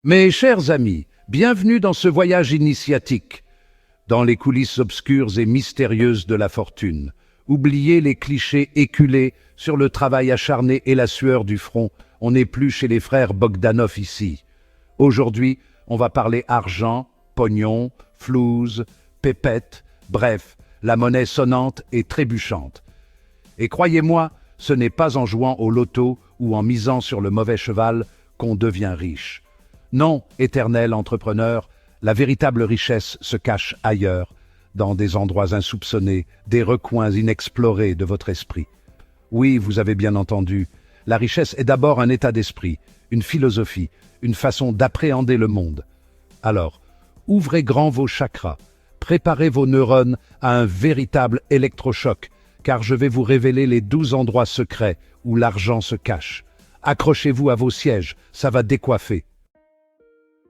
Mes chers amis, bienvenue dans ce voyage initiatique, dans les coulisses obscures et mystérieuses de la fortune. Oubliez les clichés éculés sur le travail acharné et la sueur du front, on n'est plus chez les frères Bogdanov ici. Aujourd'hui, on va parler argent, pognon, flouze, pépette, bref, la monnaie sonnante et trébuchante. Et croyez-moi, ce n'est pas en jouant au loto ou en misant sur le mauvais cheval qu'on devient riche. Non, éternel entrepreneur, la véritable richesse se cache ailleurs, dans des endroits insoupçonnés, des recoins inexplorés de votre esprit. Oui, vous avez bien entendu, la richesse est d'abord un état d'esprit, une philosophie, une façon d'appréhender le monde. Alors, ouvrez grand vos chakras, préparez vos neurones à un véritable électrochoc, car je vais vous révéler les 12 endroits secrets où l'argent se cache. Accrochez-vous à vos sièges, ça va décoiffer.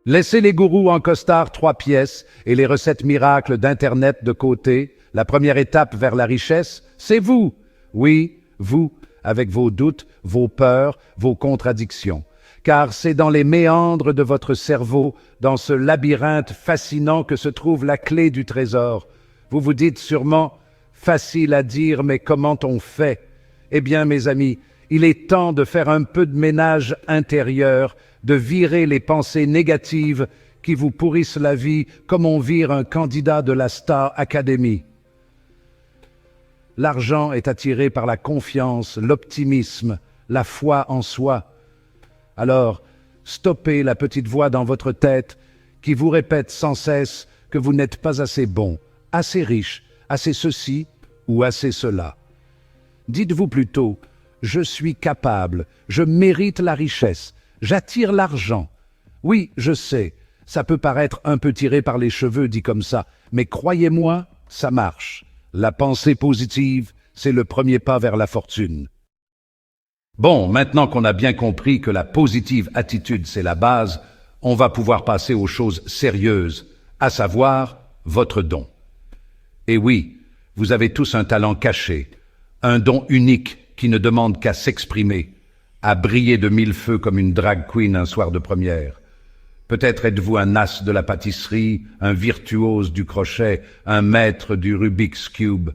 Laissez les gourous en costard 3 pièces et les recettes miracles d'Internet de côté. La première étape vers la richesse, c'est vous. Oui, vous, avec vos doutes, vos peurs, vos contradictions. Car c'est dans les méandres de votre cerveau, dans ce labyrinthe fascinant que se trouve la clé du trésor. Vous vous dites sûrement, facile à dire, mais comment on fait? Eh bien, mes amis, il est temps de faire un peu de ménage intérieur, de virer les pensées négatives qui vous pourrissent la vie comme on vire un candidat de la Star Academy. L'argent est attiré par la confiance, l'optimisme, la foi en soi. Alors, stoppez la petite voix dans votre tête qui vous répète sans cesse que vous n'êtes pas assez bon, assez riche, assez ceci ou assez cela. Dites-vous plutôt, je suis capable, je mérite la richesse, j'attire l'argent. Oui, je sais, ça peut paraître un peu tiré par les cheveux dit comme ça, mais croyez-moi, ça marche. La pensée positive, c'est le premier pas vers la fortune. Bon, maintenant qu'on a bien compris que la positive attitude, c'est la base, on va pouvoir passer aux choses sérieuses, à savoir votre don. Et oui, vous avez tous un talent caché, un don unique qui ne demande qu'à s'exprimer, à briller de 1000 feux comme une drag queen un soir de première. Peut-être êtes-vous un as de la pâtisserie, un virtuose du crochet, un maître du Rubik's Cube.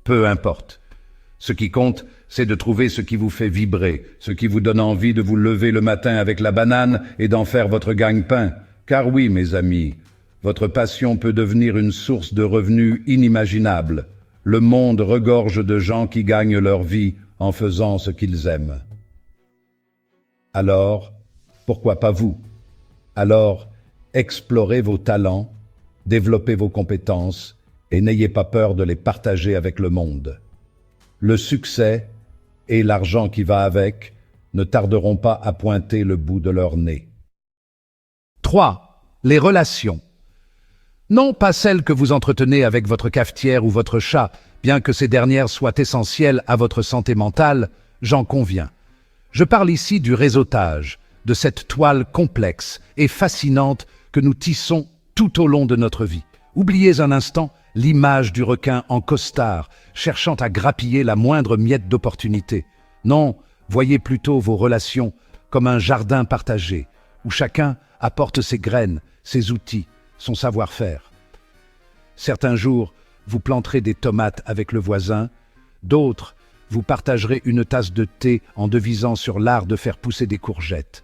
Peu importe. Ce qui compte, c'est de trouver ce qui vous fait vibrer, ce qui vous donne envie de vous lever le matin avec la banane et d'en faire votre gagne-pain. Car oui, mes amis, votre passion peut devenir une source de revenus inimaginable. Le monde regorge de gens qui gagnent leur vie en faisant ce qu'ils aiment. Alors, pourquoi pas vous? Alors, explorez vos talents, développez vos compétences et n'ayez pas peur de les partager avec le monde. Le succès et l'argent qui va avec ne tarderont pas à pointer le bout de leur nez. 3. Les relations. Non pas celles que vous entretenez avec votre cafetière ou votre chat, bien que ces dernières soient essentielles à votre santé mentale, j'en conviens. Je parle ici du réseautage, de cette toile complexe et fascinante que nous tissons tout au long de notre vie. Oubliez un instant l'image du requin en costard, cherchant à grappiller la moindre miette d'opportunité. Non, voyez plutôt vos relations comme un jardin partagé, où chacun apporte ses graines, ses outils, son savoir-faire. Certains jours, vous planterez des tomates avec le voisin, d'autres, vous partagerez une tasse de thé en devisant sur l'art de faire pousser des courgettes.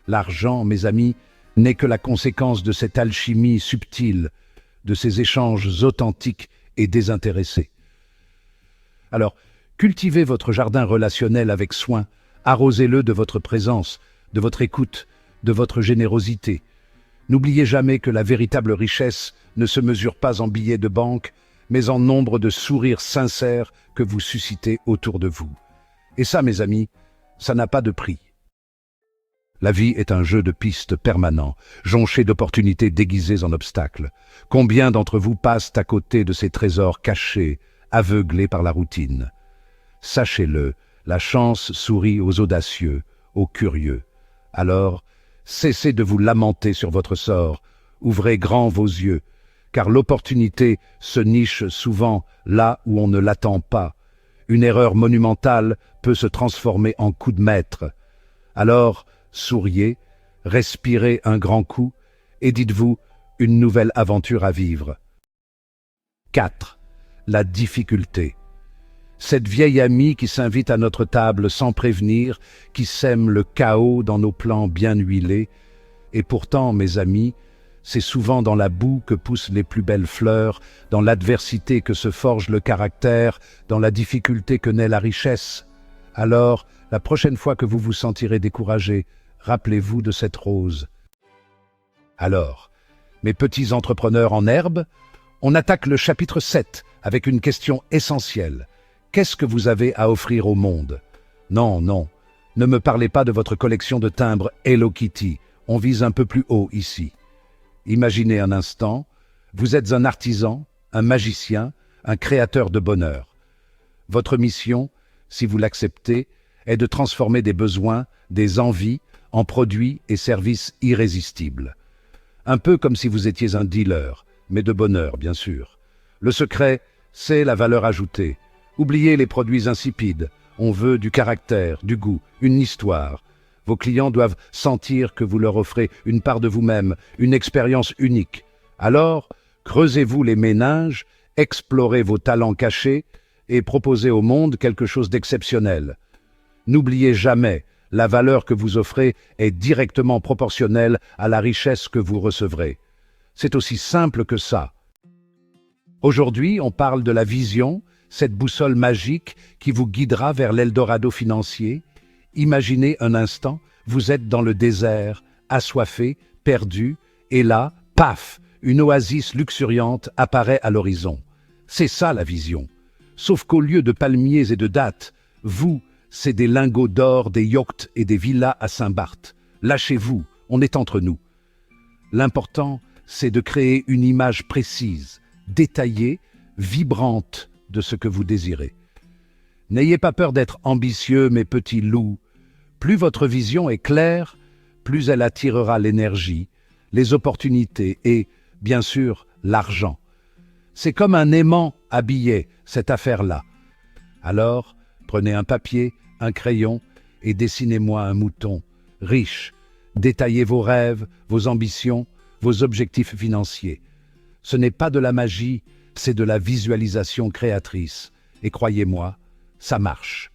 L'argent, mes amis, n'est que la conséquence de cette alchimie subtile, de ces échanges authentiques et désintéressés. Alors, cultivez votre jardin relationnel avec soin, arrosez-le de votre présence, de votre écoute, de votre générosité. N'oubliez jamais que la véritable richesse ne se mesure pas en billets de banque, mais en nombre de sourires sincères que vous suscitez autour de vous. Et ça, mes amis, ça n'a pas de prix. La vie est un jeu de pistes permanent, jonché d'opportunités déguisées en obstacles. Combien d'entre vous passent à côté de ces trésors cachés, aveuglés par la routine? Sachez-le, la chance sourit aux audacieux, aux curieux. Alors, cessez de vous lamenter sur votre sort, ouvrez grand vos yeux, car l'opportunité se niche souvent là où on ne l'attend pas. Une erreur monumentale peut se transformer en coup de maître. Alors, souriez, respirez un grand coup et dites-vous une nouvelle aventure à vivre. 4. La difficulté. Cette vieille amie qui s'invite à notre table sans prévenir, qui sème le chaos dans nos plans bien huilés. Et pourtant, mes amis, c'est souvent dans la boue que poussent les plus belles fleurs, dans l'adversité que se forge le caractère, dans la difficulté que naît la richesse. Alors, la prochaine fois que vous vous sentirez découragé, rappelez-vous de cette rose. Alors, mes petits entrepreneurs en herbe, on attaque le chapitre 7 avec une question essentielle. Qu'est-ce que vous avez à offrir au monde? Non, non, ne me parlez pas de votre collection de timbres Hello Kitty, on vise un peu plus haut ici. Imaginez un instant, vous êtes un artisan, un magicien, un créateur de bonheur. Votre mission, si vous l'acceptez, est de transformer des besoins, des envies, en produits et services irrésistibles. Un peu comme si vous étiez un dealer, mais de bonheur, bien sûr. Le secret, c'est la valeur ajoutée. Oubliez les produits insipides. On veut du caractère, du goût, une histoire. Vos clients doivent sentir que vous leur offrez une part de vous-même, une expérience unique. Alors, creusez-vous les méninges, explorez vos talents cachés et proposez au monde quelque chose d'exceptionnel. N'oubliez jamais, la valeur que vous offrez est directement proportionnelle à la richesse que vous recevrez. C'est aussi simple que ça. Aujourd'hui, on parle de la vision, cette boussole magique qui vous guidera vers l'Eldorado financier. Imaginez un instant, vous êtes dans le désert, assoiffé, perdu, et là, paf, une oasis luxuriante apparaît à l'horizon. C'est ça la vision. Sauf qu'au lieu de palmiers et de dattes, vous, c'est des lingots d'or, des yachts et des villas à Saint-Barth. Lâchez-vous, on est entre nous. L'important, c'est de créer une image précise, détaillée, vibrante de ce que vous désirez. N'ayez pas peur d'être ambitieux, mes petits loups. Plus votre vision est claire, plus elle attirera l'énergie, les opportunités et, bien sûr, l'argent. C'est comme un aimant habillé, cette affaire-là. Alors, prenez un papier, un crayon et dessinez-moi un mouton, riche. Détaillez vos rêves, vos ambitions, vos objectifs financiers. Ce n'est pas de la magie, c'est de la visualisation créatrice. Et croyez-moi, ça marche.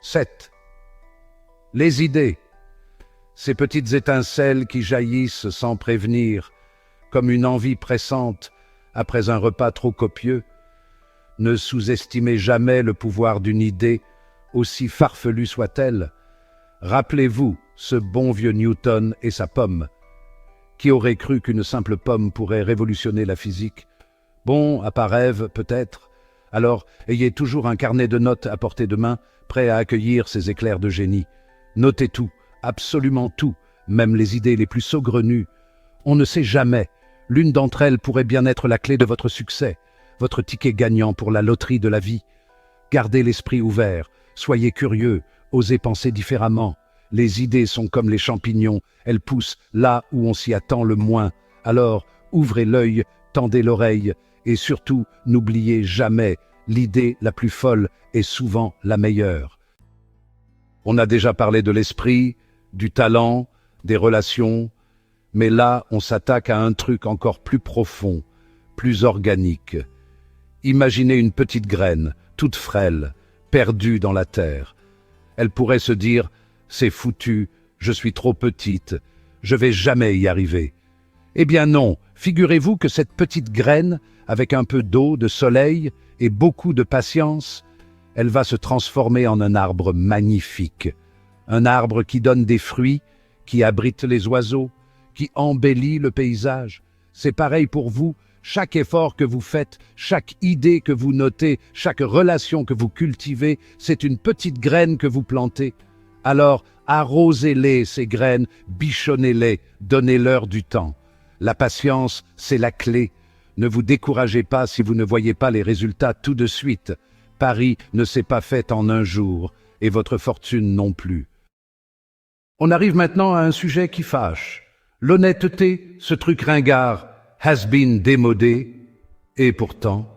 7. Les idées. Ces petites étincelles qui jaillissent sans prévenir, comme une envie pressante après un repas trop copieux. Ne sous-estimez jamais le pouvoir d'une idée, aussi farfelue soit-elle. Rappelez-vous ce bon vieux Newton et sa pomme. Qui aurait cru qu'une simple pomme pourrait révolutionner la physique? Bon, à part rêve, peut-être. Alors, ayez toujours un carnet de notes à portée de main, prêt à accueillir ces éclairs de génie. Notez tout, absolument tout, même les idées les plus saugrenues. On ne sait jamais. L'une d'entre elles pourrait bien être la clé de votre succès, votre ticket gagnant pour la loterie de la vie. Gardez l'esprit ouvert, soyez curieux, osez penser différemment. Les idées sont comme les champignons, elles poussent là où on s'y attend le moins. Alors, ouvrez l'œil, tendez l'oreille, et surtout, n'oubliez jamais, l'idée la plus folle est souvent la meilleure. On a déjà parlé de l'esprit, du talent, des relations, mais là, on s'attaque à un truc encore plus profond, plus organique. Imaginez une petite graine, toute frêle, perdue dans la terre. Elle pourrait se dire « C'est foutu, je suis trop petite, je vais jamais y arriver ». Eh bien non, figurez-vous que cette petite graine, avec un peu d'eau, de soleil et beaucoup de patience, elle va se transformer en un arbre magnifique. Un arbre qui donne des fruits, qui abrite les oiseaux, qui embellit le paysage. C'est pareil pour vous, chaque effort que vous faites, chaque idée que vous notez, chaque relation que vous cultivez, c'est une petite graine que vous plantez. Alors, arrosez-les, ces graines, bichonnez-les, donnez-leur du temps. La patience, c'est la clé. Ne vous découragez pas si vous ne voyez pas les résultats tout de suite. Paris ne s'est pas fait en un jour, et votre fortune non plus. On arrive maintenant à un sujet qui fâche. L'honnêteté, ce truc ringard, has been démodé, et pourtant,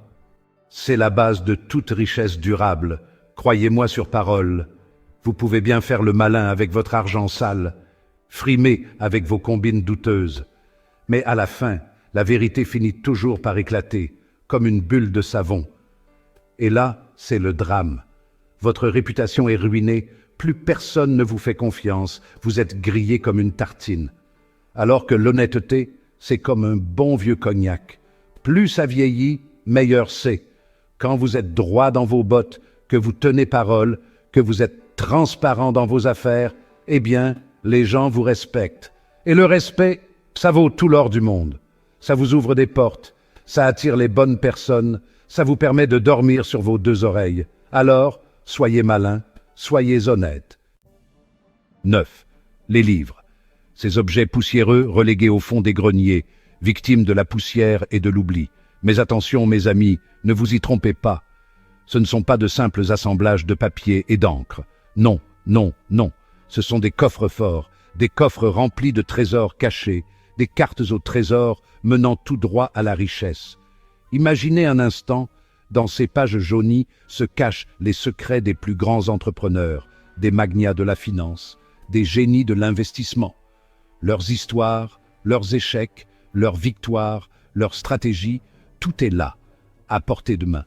c'est la base de toute richesse durable. Croyez-moi sur parole, vous pouvez bien faire le malin avec votre argent sale. frimez avec vos combines douteuses. Mais à la fin, la vérité finit toujours par éclater, comme une bulle de savon. Et là, c'est le drame. Votre réputation est ruinée, plus personne ne vous fait confiance, vous êtes grillé comme une tartine. Alors que l'honnêteté, c'est comme un bon vieux cognac. Plus ça vieillit, meilleur c'est. Quand vous êtes droit dans vos bottes, que vous tenez parole, que vous êtes transparent dans vos affaires, eh bien, les gens vous respectent. Et le respect, ça vaut tout l'or du monde. Ça vous ouvre des portes, ça attire les bonnes personnes, ça vous permet de dormir sur vos deux oreilles. Alors, soyez malin, soyez honnête. 9. Les livres. Ces objets poussiéreux relégués au fond des greniers, victimes de la poussière et de l'oubli. Mais attention, mes amis, ne vous y trompez pas. Ce ne sont pas de simples assemblages de papier et d'encre. Non, non, non. Ce sont des coffres forts, des coffres remplis de trésors cachés, des cartes au trésor menant tout droit à la richesse. Imaginez un instant, dans ces pages jaunies se cachent les secrets des plus grands entrepreneurs, des magnats de la finance, des génies de l'investissement. Leurs histoires, leurs échecs, leurs victoires, leurs stratégies, tout est là, à portée de main.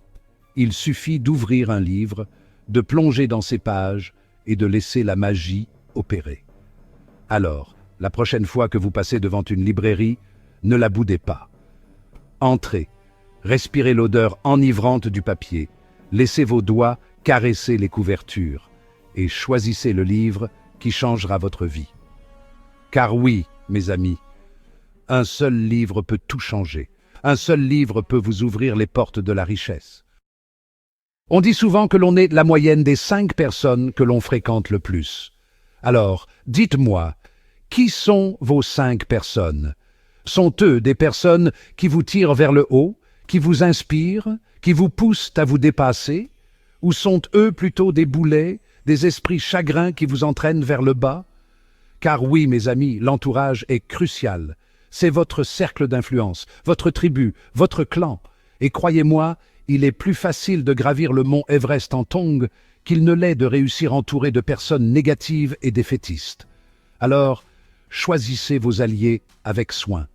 Il suffit d'ouvrir un livre, de plonger dans ses pages et de laisser la magie opérer. Alors, la prochaine fois que vous passez devant une librairie, ne la boudez pas. Entrez, respirez l'odeur enivrante du papier, laissez vos doigts caresser les couvertures et choisissez le livre qui changera votre vie. Car oui, mes amis, un seul livre peut tout changer. Un seul livre peut vous ouvrir les portes de la richesse. On dit souvent que l'on est la moyenne des 5 personnes que l'on fréquente le plus. Alors, dites-moi, qui sont vos 5 personnes? Sont eux des personnes qui vous tirent vers le haut, qui vous inspirent, qui vous poussent à vous dépasser? Ou sont eux plutôt des boulets, des esprits chagrins qui vous entraînent vers le bas? Car oui, mes amis, l'entourage est crucial. C'est votre cercle d'influence, votre tribu, votre clan. Et croyez-moi, il est plus facile de gravir le mont Everest en tongs qu'il ne l'est de réussir entouré de personnes négatives et défaitistes. Alors, choisissez vos alliés avec soin.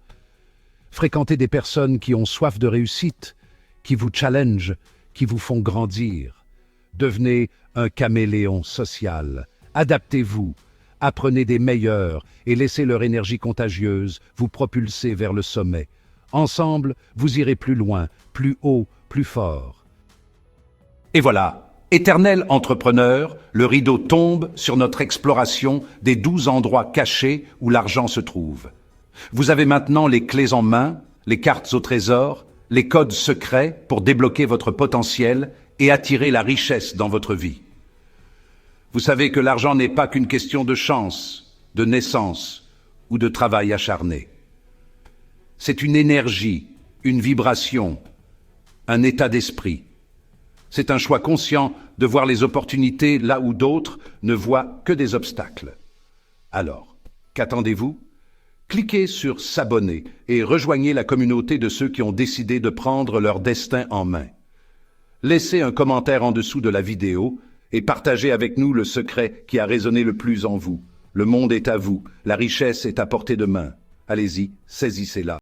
Fréquentez des personnes qui ont soif de réussite, qui vous challengent, qui vous font grandir. Devenez un caméléon social. Adaptez-vous. Apprenez des meilleurs et laissez leur énergie contagieuse vous propulser vers le sommet. Ensemble, vous irez plus loin, plus haut, plus fort. Et voilà, éternel entrepreneur, le rideau tombe sur notre exploration des 12 endroits cachés où l'argent se trouve. Vous avez maintenant les clés en main, les cartes au trésor, les codes secrets pour débloquer votre potentiel et attirer la richesse dans votre vie. Vous savez que l'argent n'est pas qu'une question de chance, de naissance ou de travail acharné. C'est une énergie, une vibration, un état d'esprit. C'est un choix conscient de voir les opportunités là où d'autres ne voient que des obstacles. Alors, qu'attendez-vous? Cliquez sur « S'abonner » et rejoignez la communauté de ceux qui ont décidé de prendre leur destin en main. Laissez un commentaire en dessous de la vidéo et partagez avec nous le secret qui a résonné le plus en vous. Le monde est à vous, la richesse est à portée de main. Allez-y, saisissez-la.